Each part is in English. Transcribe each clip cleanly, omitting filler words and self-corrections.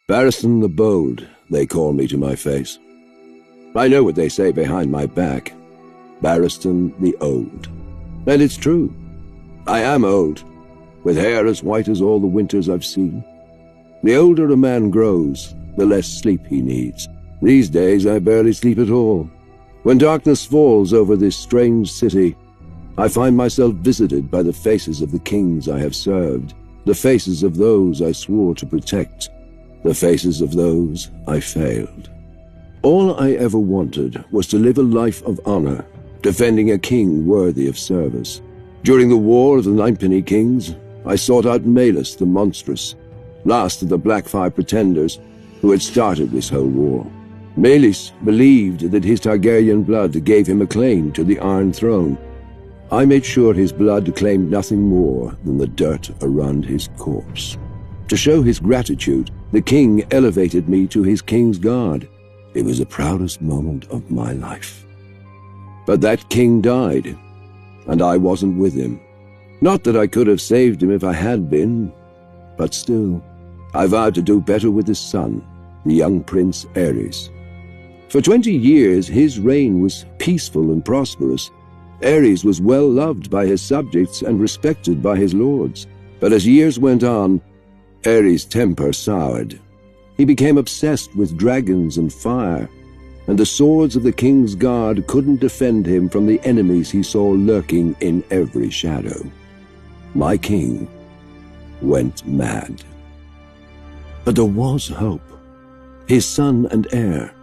Bariston the Bold, they call me to my face. I know what they say behind my back. Barriston the Old. And it's true. I am old, with hair as white as all the winters I've seen. The older a man grows, the less sleep he needs. These days I barely sleep at all. When darkness falls over this strange city, I find myself visited by the faces of the kings I have served, the faces of those I swore to protect, the faces of those I failed. All I ever wanted was to live a life of honor, defending a king worthy of service. During the War of the Ninepenny Kings, I sought out Malus the Monstrous, last of the Blackfire pretenders who had started this whole war. Malus believed that his Targaryen blood gave him a claim to the Iron Throne. I made sure his blood claimed nothing more than the dirt around his corpse. To show his gratitude, the king elevated me to his king's guard. It was the proudest moment of my life. But that king died, and I wasn't with him. Not that I could have saved him if I had been, but still, I vowed to do better with his son, the young Prince Aerys. For 20 years, his reign was peaceful and prosperous. Aerys was well loved by his subjects and respected by his lords. But as years went on, Aerys' temper soured. He became obsessed with dragons and fire, and the swords of the king's guard couldn't defend him from the enemies he saw lurking in every shadow. My king went mad. But there was hope. His son and heir.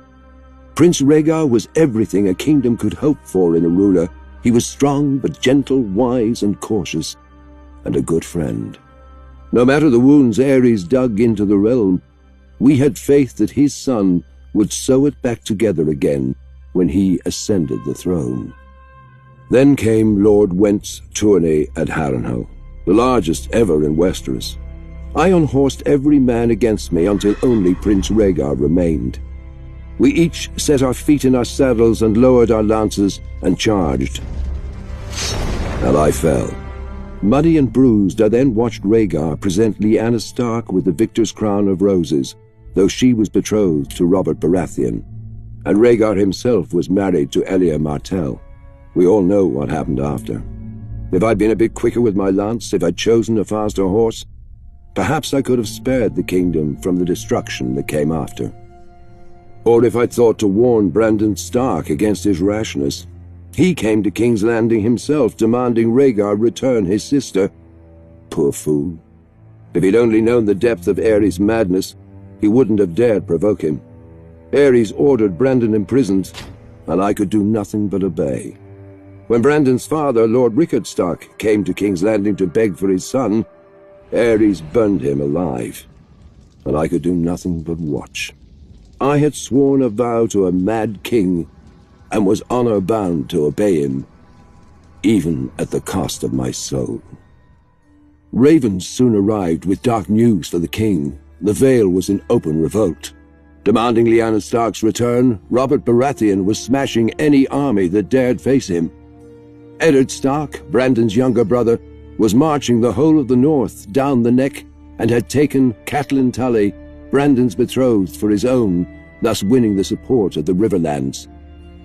Prince Rhaegar was everything a kingdom could hope for in a ruler. He was strong but gentle, wise and cautious, and a good friend. No matter the wounds Aerys dug into the realm, we had faith that his son would sew it back together again when he ascended the throne. Then came Lord Went's tourney at Harrenhal, the largest ever in Westeros. I unhorsed every man against me until only Prince Rhaegar remained. We each set our feet in our saddles and lowered our lances and charged. And I fell. Muddy and bruised, I then watched Rhaegar present Lyanna Stark with the victor's crown of roses, though she was betrothed to Robert Baratheon, and Rhaegar himself was married to Elia Martell. We all know what happened after. If I'd been a bit quicker with my lance, if I'd chosen a faster horse, perhaps I could have spared the kingdom from the destruction that came after. Or if I'd thought to warn Brandon Stark against his rashness. He came to King's Landing himself, demanding Rhaegar return his sister. Poor fool. If he'd only known the depth of Aerys' madness, he wouldn't have dared provoke him. Aerys ordered Brandon imprisoned, and I could do nothing but obey. When Brandon's father, Lord Rickard Stark, came to King's Landing to beg for his son, Aerys burned him alive, and I could do nothing but watch. I had sworn a vow to a mad king, and was honor-bound to obey him, even at the cost of my soul. Ravens soon arrived with dark news for the king. The Vale was in open revolt. Demanding Lyanna Stark's return, Robert Baratheon was smashing any army that dared face him. Eddard Stark, Brandon's younger brother, was marching the whole of the north down the neck and had taken Catelyn Tully, Brandon's betrothed, for his own, thus winning the support of the Riverlands.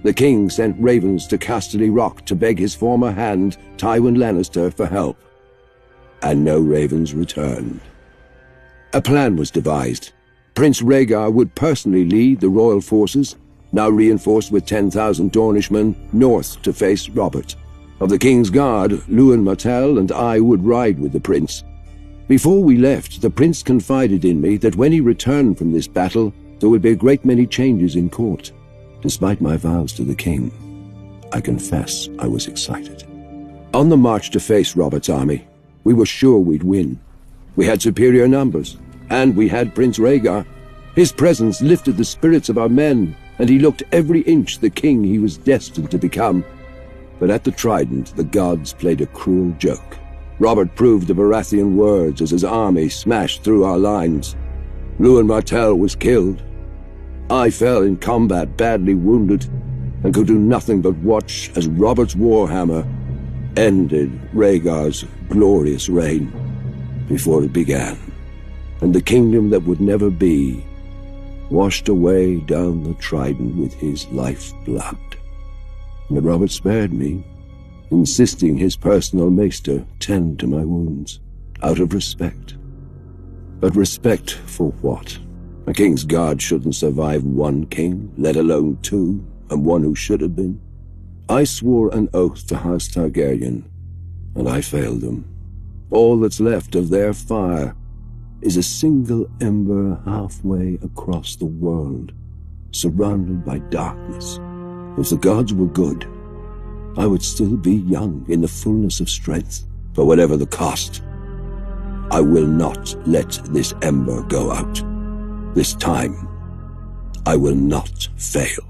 The king sent ravens to Casterly Rock to beg his former hand, Tywin Lannister, for help. And no ravens returned. A plan was devised. Prince Rhaegar would personally lead the royal forces, now reinforced with 10,000 Dornishmen, north to face Robert. Of the king's guard, Lewin Martell and I would ride with the prince. Before we left, the prince confided in me that when he returned from this battle, there would be a great many changes in court. Despite my vows to the king, I confess I was excited. On the march to face Robert's army, we were sure we'd win. We had superior numbers, and we had Prince Rhaegar. His presence lifted the spirits of our men, and he looked every inch the king he was destined to become. But at the Trident, the gods played a cruel joke. Robert proved the Baratheon words as his army smashed through our lines. Lewin Martell was killed. I fell in combat, badly wounded, and could do nothing but watch as Robert's warhammer ended Rhaegar's glorious reign before it began, and the kingdom that would never be washed away down the Trident with his lifeblood. But Robert spared me, insisting his personal maester tend to my wounds, out of respect. But respect for what? A king's guard shouldn't survive one king, let alone two, and one who should have been. I swore an oath to House Targaryen, and I failed them. All that's left of their fire is a single ember halfway across the world, surrounded by darkness. If the gods were good, I would still be young in the fullness of strength. For whatever the cost, I will not let this ember go out. This time, I will not fail.